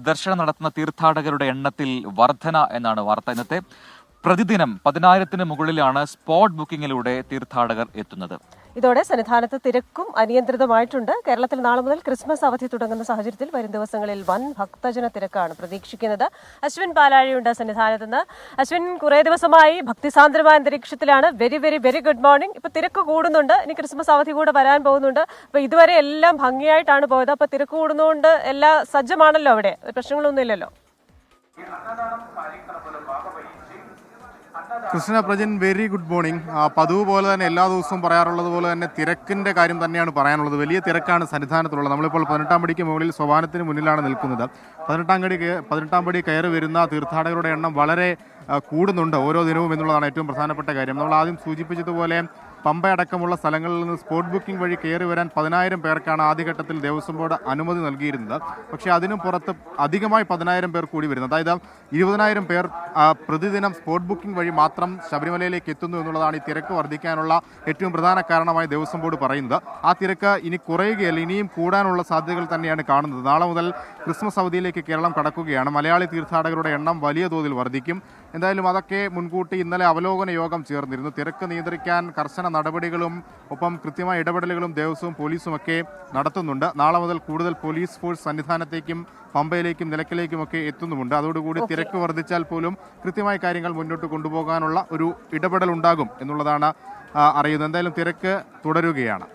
ദർശനം നടത്തുന്ന തീർത്ഥാടകരുടെ എണ്ണത്തിൽ വർധന എന്നാണ് വാർത്ത. ഇന്നത്തെ പ്രതിദിനം 10,000-ന് മുകളിലാണ് സ്പോട്ട് ബുക്കിംഗിലൂടെ തീർത്ഥാടകർ എത്തുന്നത്. ഇതോടെ സന്നിധാനത്ത് തിരക്കും അനിയന്ത്രിതമായിട്ടുണ്ട്. കേരളത്തിൽ നാളെ മുതൽ ക്രിസ്മസ് അവധി തുടങ്ങുന്ന സാഹചര്യത്തിൽ വരും ദിവസങ്ങളിൽ വൻ ഭക്തജന തിരക്കാണ് പ്രതീക്ഷിക്കുന്നത്. അശ്വിൻ പാലാഴിയുണ്ട് സന്നിധാനത്ത് നിന്ന്. അശ്വിൻ, കുറേ ദിവസമായി ഭക്തിസാന്ദ്രമായ അന്തരീക്ഷത്തിലാണ്. Very very very good morning. ഇപ്പൊ തിരക്ക് കൂടുന്നുണ്ട്. ഇനി ക്രിസ്മസ് അവധി കൂടെ വരാൻ പോകുന്നുണ്ട്. അപ്പൊ ഇതുവരെ എല്ലാം ഭംഗിയായിട്ടാണ് പോയത്. അപ്പൊ തിരക്ക് കൂടുന്നതുകൊണ്ട് എല്ലാം സജ്ജമാണല്ലോ, അവിടെ പ്രശ്നങ്ങളൊന്നും ഇല്ലല്ലോ. Krishna Prajan, very good morning. പതിവ് പോലെ തന്നെ എല്ലാ ദിവസവും പറയാറുള്ളത് പോലെ തന്നെ തിരക്കിൻ്റെ കാര്യം തന്നെയാണ് പറയാനുള്ളത്. വലിയ തിരക്കാണ് സന്നിധാനത്തുള്ളത്. നമ്മളിപ്പോൾ 18-ാം പടിക്ക് മുകളിൽ സോപാനത്തിന് മുന്നിലാണ് നിൽക്കുന്നത്. 18-ാം പടി കയറി വരുന്ന തീർത്ഥാടകരുടെ എണ്ണം വളരെ കൂടുന്നുണ്ട് ഓരോ ദിനവും എന്നുള്ളതാണ് ഏറ്റവും പ്രധാനപ്പെട്ട കാര്യം. നമ്മൾ ആദ്യം സൂചിപ്പിച്ചതുപോലെ പമ്പ അടക്കമുള്ള സ്ഥലങ്ങളിൽ നിന്ന് സ്പോട്ട് ബുക്കിംഗ് വഴി കയറി വരാൻ 10,000 പേർക്കാണ് ആദ്യഘട്ടത്തിൽ ദേവസ്വം ബോർഡ് അനുമതി നൽകിയിരുന്നത്. പക്ഷേ അതിനും പുറത്ത് അധികമായി 10,000 പേർ കൂടി വരുന്നു. അതായത് 20,000 പേർ പ്രതിദിനം സ്പോട്ട് ബുക്കിംഗ് വഴി മാത്രം ശബരിമലയിലേക്ക് എത്തുന്നു എന്നുള്ളതാണ് ഈ തിരക്ക് വർദ്ധിക്കാനുള്ള ഏറ്റവും പ്രധാന കാരണമായി ദേവസ്വം ബോർഡ് പറയുന്നത്. ആ തിരക്ക് ഇനി കുറയുകയല്ല, ഇനിയും കൂടാനുള്ള സാധ്യതകൾ തന്നെയാണ് കാണുന്നത്. നാളെ മുതൽ ക്രിസ്മസ് അവധിയിലേക്ക് കേരളം കടക്കുകയാണ്. മലയാളി തീർത്ഥാടകരുടെ എണ്ണം വലിയ തോതിൽ വർദ്ധിക്കും. എന്തായാലും അതൊക്കെ മുൻകൂട്ടി ഇന്നലെ അവലോകന യോഗം ചേർന്നിരുന്നു. തിരക്ക് നിയന്ത്രിക്കാൻ കർശന നടപടികളും ഒപ്പം കൃത്യമായ ഇടപെടലുകളും ദേവസ്വവും പോലീസുമൊക്കെ നടത്തുന്നുണ്ട്. നാളെ മുതൽ കൂടുതൽ പോലീസ് ഫോഴ്സ് സന്നിധാനത്തേക്കും പമ്പയിലേക്കും നിലയ്ക്കലേക്കുമൊക്കെ എത്തുന്നുമുണ്ട്. അതോടുകൂടി തിരക്ക് വർദ്ധിച്ചാൽ പോലും കൃത്യമായ കാര്യങ്ങൾ മുന്നോട്ട് കൊണ്ടുപോകാനുള്ള ഒരു ഇടപെടൽ ഉണ്ടാകും എന്നുള്ളതാണ് അറിയുന്നത്. എന്തായാലും തിരക്ക് തുടരുകയാണ്.